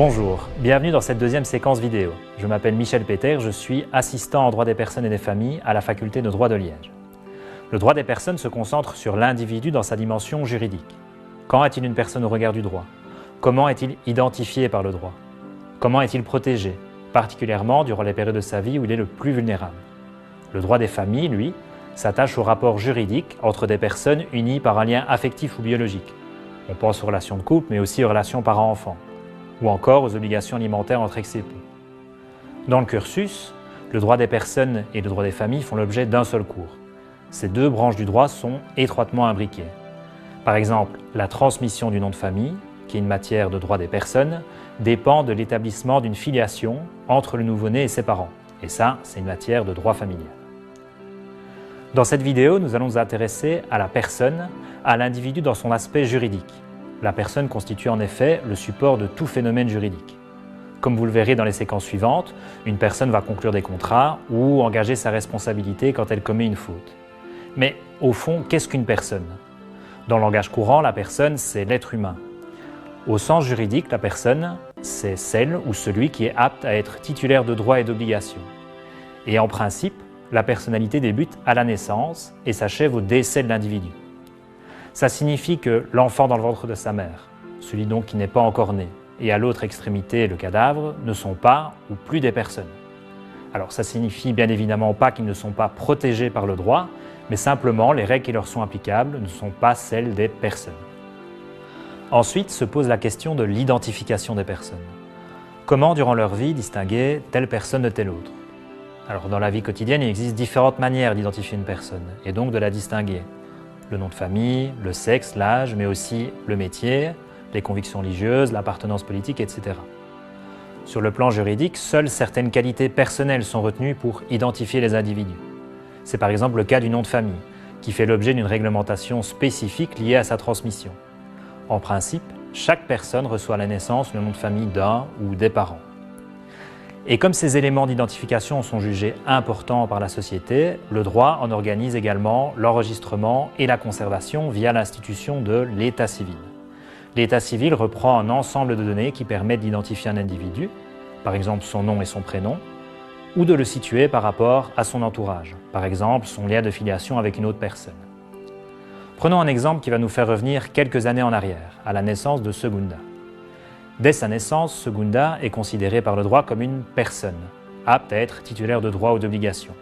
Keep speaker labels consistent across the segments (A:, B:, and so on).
A: Bonjour, bienvenue dans cette deuxième séquence vidéo. Je m'appelle Michel Péter, je suis assistant en droit des personnes et des familles à la faculté de droit de Liège. Le droit des personnes se concentre sur l'individu dans sa dimension juridique. Quand est-il une personne au regard du droit? Comment est-il identifié par le droit? Comment est-il protégé, particulièrement durant les périodes de sa vie où il est le plus vulnérable? Le droit des familles, lui, s'attache au rapport juridique entre des personnes unies par un lien affectif ou biologique. On pense aux relations de couple, mais aussi aux relations parents-enfants, ou encore aux obligations alimentaires entre ex-époux. Dans le cursus, le droit des personnes et le droit des familles font l'objet d'un seul cours. Ces deux branches du droit sont étroitement imbriquées. Par exemple, la transmission du nom de famille, qui est une matière de droit des personnes, dépend de l'établissement d'une filiation entre le nouveau-né et ses parents. Et ça, c'est une matière de droit familial. Dans cette vidéo, nous allons nous intéresser à la personne, à l'individu dans son aspect juridique. La personne constitue en effet le support de tout phénomène juridique. Comme vous le verrez dans les séquences suivantes, une personne va conclure des contrats ou engager sa responsabilité quand elle commet une faute. Mais au fond, qu'est-ce qu'une personne? Dans le langage courant, la personne, c'est l'être humain. Au sens juridique, la personne, c'est celle ou celui qui est apte à être titulaire de droits et d'obligations. Et en principe, la personnalité débute à la naissance et s'achève au décès de l'individu. Ça signifie que l'enfant dans le ventre de sa mère, celui donc qui n'est pas encore né, et à l'autre extrémité le cadavre, ne sont pas ou plus des personnes. Alors ça signifie bien évidemment pas qu'ils ne sont pas protégés par le droit, mais simplement les règles qui leur sont applicables ne sont pas celles des personnes. Ensuite se pose la question de l'identification des personnes. Comment durant leur vie distinguer telle personne de telle autre? Alors dans la vie quotidienne, il existe différentes manières d'identifier une personne, et donc de la distinguer. Le nom de famille, le sexe, l'âge, mais aussi le métier, les convictions religieuses, l'appartenance politique, etc. Sur le plan juridique, seules certaines qualités personnelles sont retenues pour identifier les individus. C'est par exemple le cas du nom de famille, qui fait l'objet d'une réglementation spécifique liée à sa transmission. En principe, chaque personne reçoit à la naissance le nom de famille d'un ou des parents. Et comme ces éléments d'identification sont jugés importants par la société, le droit en organise également l'enregistrement et la conservation via l'institution de l'état civil. L'état civil reprend un ensemble de données qui permettent d'identifier un individu, par exemple son nom et son prénom, ou de le situer par rapport à son entourage, par exemple son lien de filiation avec une autre personne. Prenons un exemple qui va nous faire revenir quelques années en arrière, à la naissance de Segunda. Dès sa naissance, Segunda est considérée par le droit comme une personne, apte à être titulaire de droits ou d'obligations.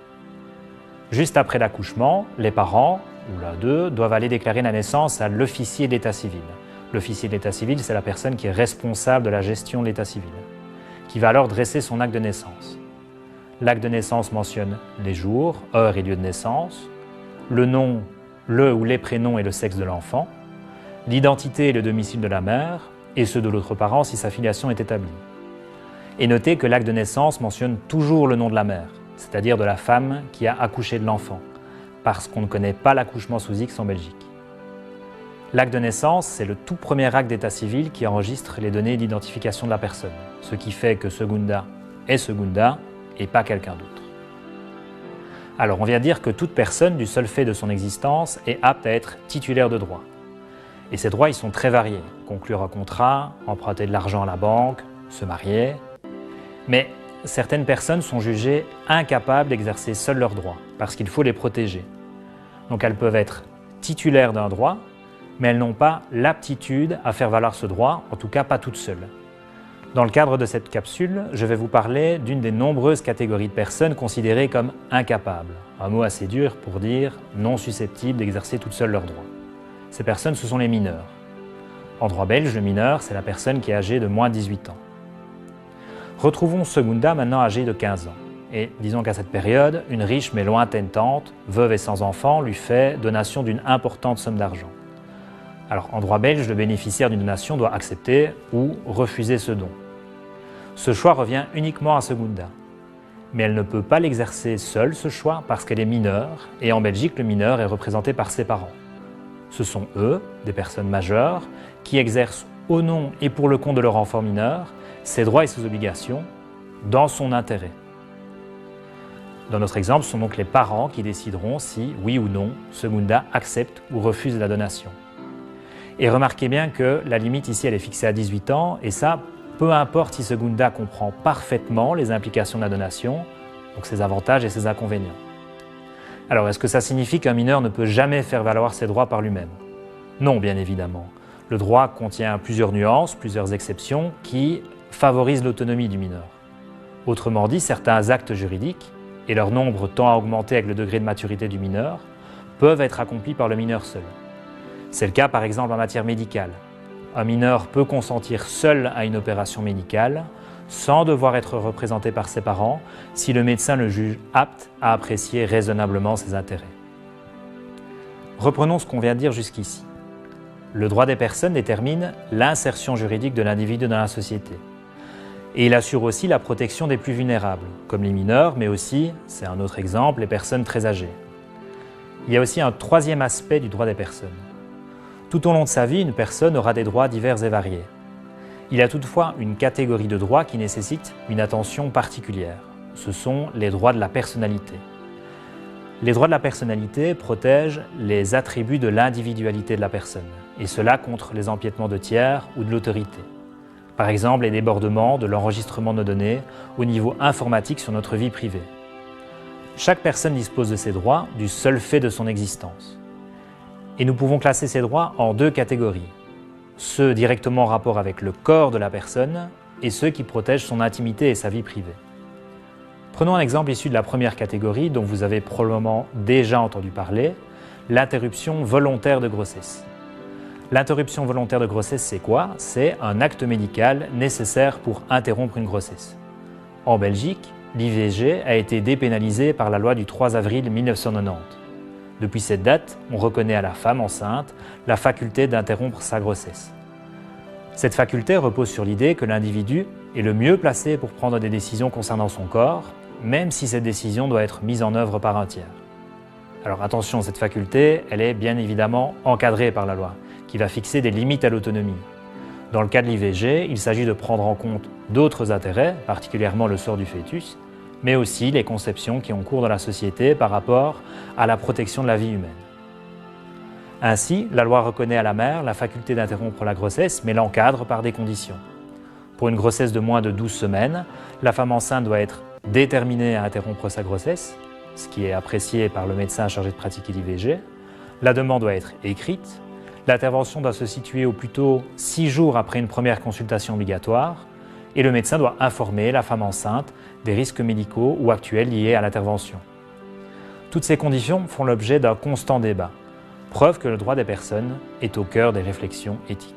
A: Juste après l'accouchement, les parents, ou l'un d'eux, doivent aller déclarer la naissance à l'officier d'état civil. L'officier d'état civil, c'est la personne qui est responsable de la gestion de l'état civil, qui va alors dresser son acte de naissance. L'acte de naissance mentionne les jours, heures et lieux de naissance, le nom, le ou les prénoms et le sexe de l'enfant, l'identité et le domicile de la mère, et ceux de l'autre parent si sa filiation est établie. Et notez que l'acte de naissance mentionne toujours le nom de la mère, c'est-à-dire de la femme qui a accouché de l'enfant, parce qu'on ne connaît pas l'accouchement sous X en Belgique. L'acte de naissance, c'est le tout premier acte d'état civil qui enregistre les données d'identification de la personne, ce qui fait que Segunda est Segunda et pas quelqu'un d'autre. Alors on vient dire que toute personne, du seul fait de son existence, est apte à être titulaire de droits. Et ces droits, ils sont très variés. Conclure un contrat, emprunter de l'argent à la banque, se marier. Mais certaines personnes sont jugées incapables d'exercer seules leurs droits, parce qu'il faut les protéger. Donc elles peuvent être titulaires d'un droit, mais elles n'ont pas l'aptitude à faire valoir ce droit, en tout cas pas toutes seules. Dans le cadre de cette capsule, je vais vous parler d'une des nombreuses catégories de personnes considérées comme incapables. Un mot assez dur pour dire non susceptibles d'exercer toutes seules leurs droits. Ces personnes, ce sont les mineurs. En droit belge, le mineur, c'est la personne qui est âgée de moins de 18 ans. Retrouvons Segunda, maintenant âgée de 15 ans. Et disons qu'à cette période, une riche mais lointaine tante, veuve et sans enfant, lui fait donation d'une importante somme d'argent. Alors en droit belge, le bénéficiaire d'une donation doit accepter ou refuser ce don. Ce choix revient uniquement à Segunda. Mais elle ne peut pas l'exercer seule, ce choix, parce qu'elle est mineure, et en Belgique, le mineur est représenté par ses parents. Ce sont eux, des personnes majeures, qui exercent au nom et pour le compte de leur enfant mineur ses droits et ses obligations dans son intérêt. Dans notre exemple, ce sont donc les parents qui décideront si, oui ou non, Segunda accepte ou refuse la donation. Et remarquez bien que la limite ici, elle est fixée à 18 ans, et ça, peu importe si Segunda comprend parfaitement les implications de la donation, donc ses avantages et ses inconvénients. Alors, est-ce que ça signifie qu'un mineur ne peut jamais faire valoir ses droits par lui-même? Non, bien évidemment. Le droit contient plusieurs nuances, plusieurs exceptions qui favorisent l'autonomie du mineur. Autrement dit, certains actes juridiques, et leur nombre tend à augmenter avec le degré de maturité du mineur, peuvent être accomplis par le mineur seul. C'est le cas par exemple en matière médicale. Un mineur peut consentir seul à une opération médicale sans devoir être représenté par ses parents si le médecin le juge apte à apprécier raisonnablement ses intérêts. Reprenons ce qu'on vient de dire jusqu'ici. Le droit des personnes détermine l'insertion juridique de l'individu dans la société. Et il assure aussi la protection des plus vulnérables, comme les mineurs, mais aussi, c'est un autre exemple, les personnes très âgées. Il y a aussi un troisième aspect du droit des personnes. Tout au long de sa vie, une personne aura des droits divers et variés. Il y a toutefois une catégorie de droits qui nécessite une attention particulière. Ce sont les droits de la personnalité. Les droits de la personnalité protègent les attributs de l'individualité de la personne, et cela contre les empiètements de tiers ou de l'autorité. Par exemple, les débordements de l'enregistrement de nos données au niveau informatique sur notre vie privée. Chaque personne dispose de ses droits du seul fait de son existence. Et nous pouvons classer ces droits en deux catégories. Ceux directement en rapport avec le corps de la personne et ceux qui protègent son intimité et sa vie privée. Prenons un exemple issu de la première catégorie dont vous avez probablement déjà entendu parler, l'interruption volontaire de grossesse. L'interruption volontaire de grossesse, c'est quoi? C'est un acte médical nécessaire pour interrompre une grossesse. En Belgique, l'IVG a été dépénalisé par la loi du 3 avril 1990. Depuis cette date, on reconnaît à la femme enceinte la faculté d'interrompre sa grossesse. Cette faculté repose sur l'idée que l'individu est le mieux placé pour prendre des décisions concernant son corps, même si cette décision doit être mise en œuvre par un tiers. Alors attention, cette faculté, elle est bien évidemment encadrée par la loi, qui va fixer des limites à l'autonomie. Dans le cas de l'IVG, il s'agit de prendre en compte d'autres intérêts, particulièrement le sort du fœtus, mais aussi les conceptions qui ont cours dans la société par rapport à la protection de la vie humaine. Ainsi, la loi reconnaît à la mère la faculté d'interrompre la grossesse, mais l'encadre par des conditions. Pour une grossesse de moins de 12 semaines, la femme enceinte doit être déterminée à interrompre sa grossesse, ce qui est apprécié par le médecin chargé de pratiquer l'IVG. La demande doit être écrite. L'intervention doit se situer au plus tôt 6 jours après une première consultation obligatoire et le médecin doit informer la femme enceinte des risques médicaux ou actuels liés à l'intervention. Toutes ces conditions font l'objet d'un constant débat, preuve que le droit des personnes est au cœur des réflexions éthiques.